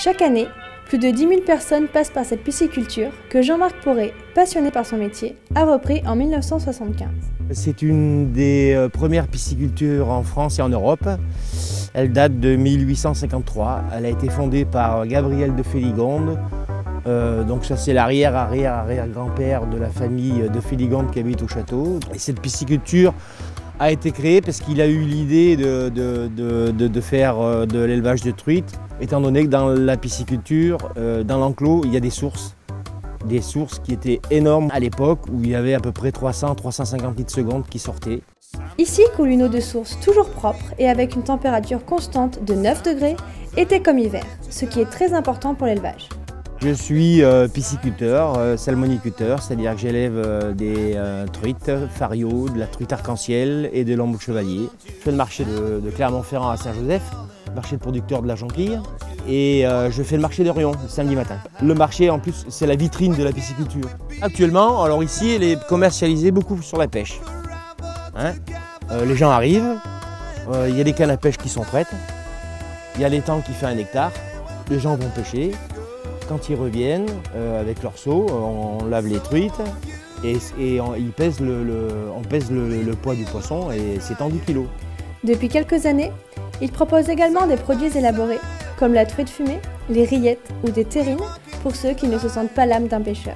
Chaque année, plus de 10 000 personnes passent par cette pisciculture que Jean-Marc Poré, passionné par son métier, a repris en 1975. C'est une des premières piscicultures en France et en Europe. Elle date de 1853. Elle a été fondée par Gabriel de Féligonde. Donc ça c'est l'arrière-arrière-arrière-grand-père de la famille de Féligonde qui habite au château. Et cette pisciculture a été créée parce qu'il a eu l'idée de faire de l'élevage de truites, étant donné que dans la pisciculture, dans l'enclos, il y a des sources qui étaient énormes à l'époque, où il y avait à peu près 300-350 litres secondes qui sortaient. Ici coule une eau de source toujours propre et avec une température constante de 9 degrés, été comme hiver, ce qui est très important pour l'élevage. Je suis pisciculteur, salmoniculteur, c'est-à-dire que j'élève des truites, fario, de la truite arc-en-ciel et de l'embout chevalier. Je fais le marché de Clermont-Ferrand à Saint-Joseph, marché de producteurs de la jonquille, et je fais le marché de Rion le samedi matin. Le marché en plus c'est la vitrine de la pisciculture. Actuellement, alors ici elle est commercialisée beaucoup sur la pêche. Les gens arrivent, il y a des cannes à pêche qui sont prêtes, il y a l'étang qui fait 1 hectare, les gens vont pêcher. Quand ils reviennent avec leur seau, on lave les truites et on pèse le poids du poisson et c'est en 10 kg. Depuis quelques années, il propose également des produits élaborés comme la truite fumée, les rillettes ou des terrines pour ceux qui ne se sentent pas l'âme d'un pêcheur.